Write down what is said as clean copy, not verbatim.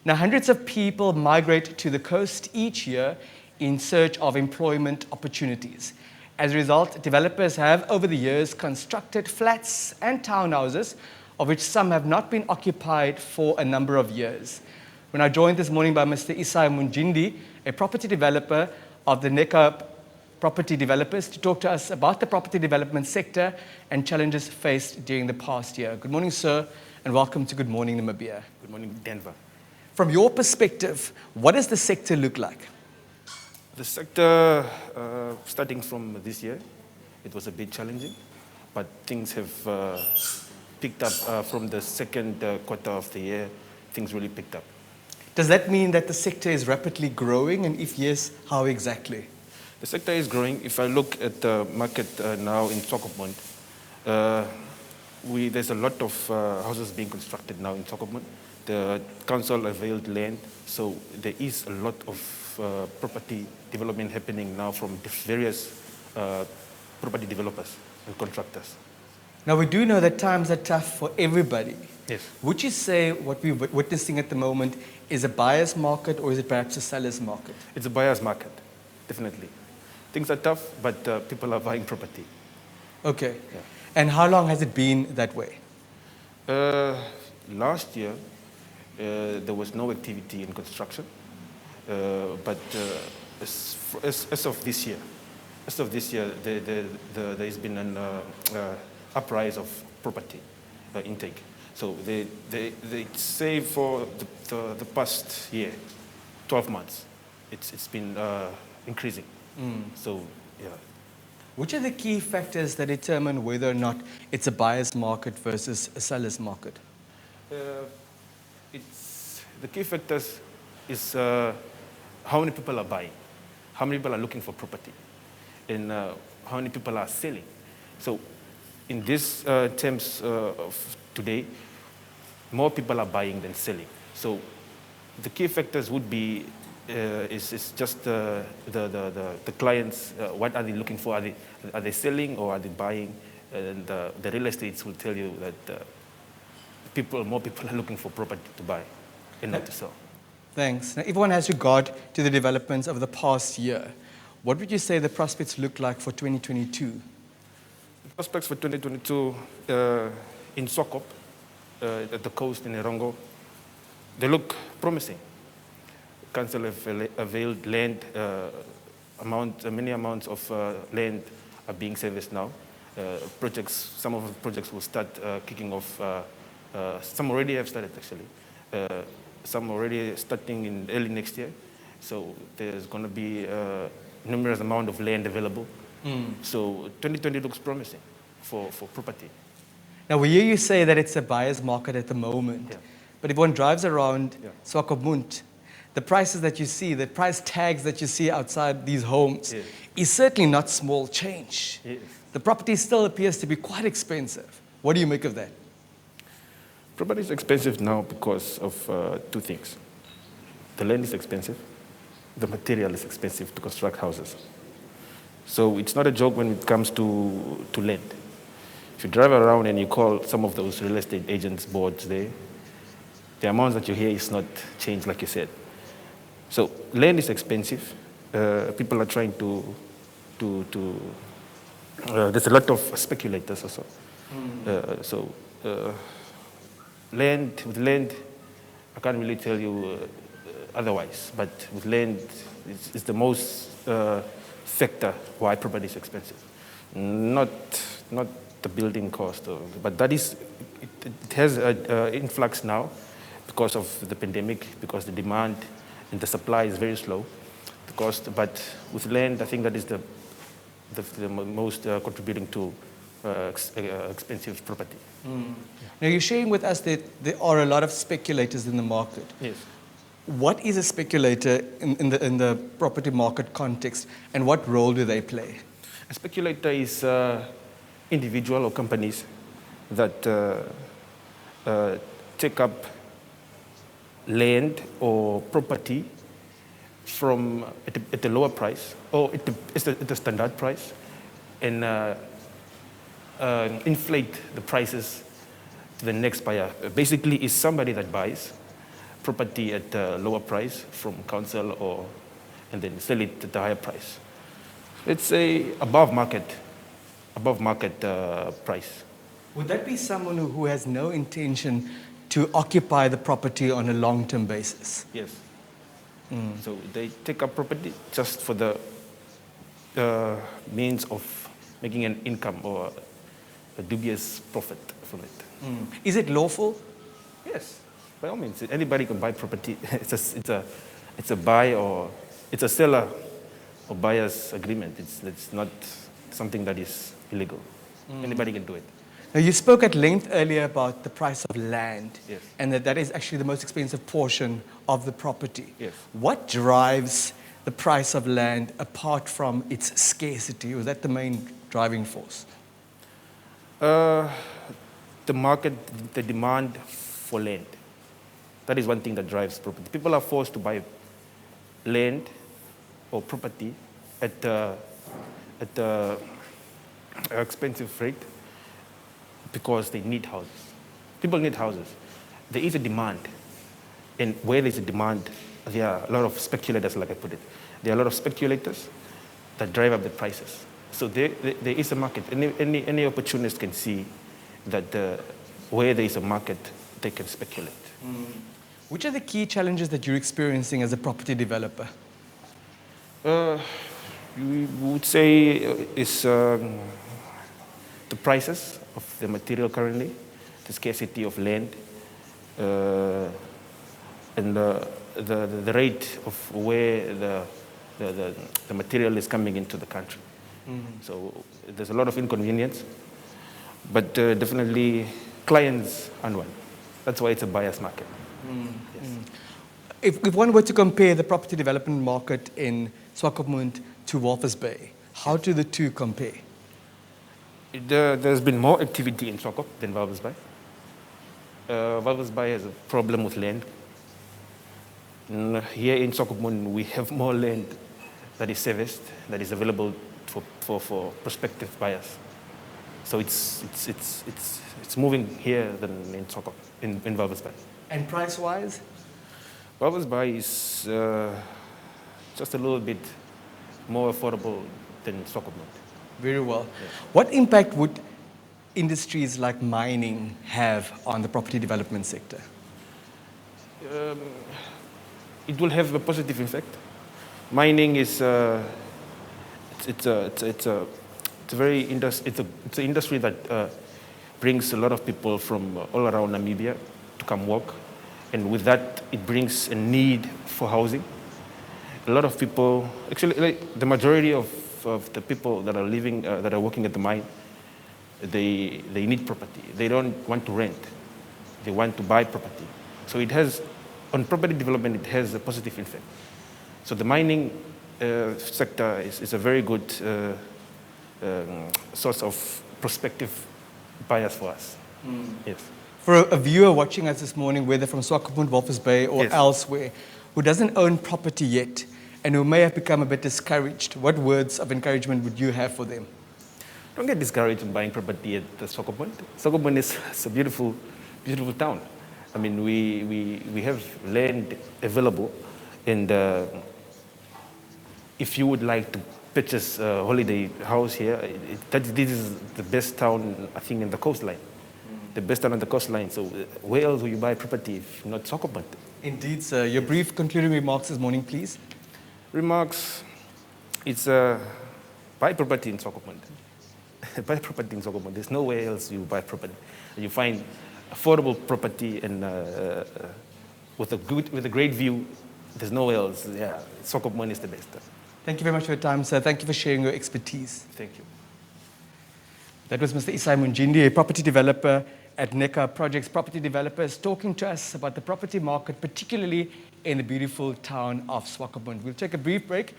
Now, hundreds of people migrate to the coast each year in search of employment opportunities. As a result, developers have, over the years, constructed flats and townhouses, of which some have not been occupied for a number of years. When I joined this morning by Mr. Isai Mudjindi, a property developer of the NECA Property Developers, to talk to us about the property development sector and challenges faced during the past year. Good morning, sir, and welcome to Good Morning Namibia. Good morning, Denver. From your perspective, what does the sector look like? The sector, starting from this year, it was a bit challenging, but things have picked up from the second quarter of the year. Things really picked up. Does that mean that the sector is rapidly growing, and if yes, how exactly? The sector is growing. If I look at the market now in Swakopmund, there's a lot of houses being constructed now in Swakopmund. The council availed land, so there is a lot of property development happening now from various property developers and contractors. Now, we do know that times are tough for everybody. Yes. Would you say what we're witnessing at the moment is a buyer's market, or is it perhaps a seller's market? It's a buyer's market, definitely. Things are tough, but people are buying property. Okay. Yeah. And how long has it been that way? Last year, there was no activity in construction, but as of this year, there has been an uprise of property intake. So they say for the past year, 12 months, it's been increasing. So, yeah. Which are the key factors that determine whether or not it's a buyer's market versus a seller's market? The key factors is how many people are buying, how many people are looking for property, and how many people are selling. So in this terms of today, more people are buying than selling. So the key factors would be is just the clients, what are they looking for? Are they selling or are they buying? And the real estates will tell you that more people are looking for property to buy and not to sell. Thanks. Now, if one has regard to the developments of the past year, what would you say the prospects look like for 2022? The prospects for 2022 in Swakop, at the coast in Erongo, they look promising. Council have availed land, many amounts of land are being serviced now. Some of the projects will start kicking off. Some already have started, actually. Some already starting in early next year. So there's going to be a numerous amount of land available. So 2020 looks promising for property. Now, we hear you say that it's a buyer's market at the moment. Yeah. But if one drives around Yeah. Swakopmund, the prices that you see, the price tags that you see outside these homes, Yes. is certainly not small change. Yes. The property still appears to be quite expensive. What do you make of that? Property is expensive now because of two things. The land is expensive. The material is expensive to construct houses. So it's not a joke when it comes to land. If you drive around and you call some of those real estate agents' boards there, the amounts that you hear is not changed, like you said. So land is expensive. People are trying there's a lot of speculators also. With land, I can't really tell you otherwise, but with land, it's the most factor why property is expensive. Not the building cost, but that is, it has an influx now because of the pandemic, because the demand and the supply is very slow. The cost, but with land, I think that is the most contributing to expensive property. Now, you're sharing with us that there are a lot of speculators in the market. Yes. What is a speculator in the property market context, and what role do they play? A speculator is individual or companies that take up land or property from at a lower price or at a standard price, and inflate the prices to the next buyer. Basically, it's somebody that buys, property at a lower price from council and then sell it at a higher price. It's a above market price. Would that be someone who has no intention to occupy the property on a long-term basis? Yes. So they take up property just for the means of making an income or a dubious profit from it. Is it lawful? Yes, by all means. Anybody can buy property. It's a buy or it's a seller or buyer's agreement. It's not something that is illegal. Anybody can do it. Now, you spoke at length earlier about the price of land, Yes. and that is actually the most expensive portion of the property. Yes. What drives the price of land apart from its scarcity? Was that the main driving force? The market, the demand for land. That is one thing that drives property. People are forced to buy land or property at an expensive rate because they need houses. People need houses. There is a demand. And where there's a demand, there are a lot of speculators, like I put it. There are a lot of speculators that drive up the prices. So there is a market. Any opportunist can see that where there is a market, they can speculate. Which are the key challenges that you're experiencing as a property developer? We would say it's the prices of the material currently, the scarcity of land, and the rate of where the material is coming into the country. So there's a lot of inconvenience, but definitely clients aren't one. That's why it's a buyer's market. Yes. If one were to compare the property development market in Swakopmund to Walvis Bay, how do the two compare? There's been more activity in Swakop than Walvis Bay. Walvis Bay has a problem with land. Here in Swakopmund, we have more land that is serviced, that is available for prospective buyers. So it's moving here than in Swakop, in Walvis Bay. And price-wise? Walvis Bay is just a little bit more affordable than Swakopmund. Very well. Yeah. What impact would industries like mining have on the property development sector? It will have a positive effect. Mining is it's an industry that brings a lot of people from all around Namibia to come work, and with that, it brings a need for housing. A lot of people, actually, like the majority of the people that are living, that are working at the mine, they need property. They don't want to rent. They want to buy property. So it has, on property development, it has a positive effect. So the mining sector is a very good source of prospective buyers for us. Yes. For a viewer watching us this morning, whether from Swakopmund, Walvis Bay, or elsewhere, who doesn't own property yet, and who may have become a bit discouraged, what words of encouragement would you have for them? Don't get discouraged in buying property at Swakopmund. Swakopmund is a beautiful, beautiful town. I mean, we have land available, and if you would like to purchase a holiday house here, this is the best town, I think, in the coastline. The best town on the coastline. So where else will you buy property if not Swakopmund? Indeed, sir. Your brief concluding remarks this morning, please. Remarks, it's buy property in Swakopmund. Buy property in Swakopmund. There's nowhere else you buy property. You find affordable property and with a great view. There's nowhere else. Yeah, Swakopmund is the best. Thank you very much for your time, sir. Thank you for sharing your expertise. Thank you. That was Mr. Isai Mudjindi, a property developer at NECA Projects Property Developers, talking to us about the property market, particularly in the beautiful town of Swakopmund. We'll take a brief break.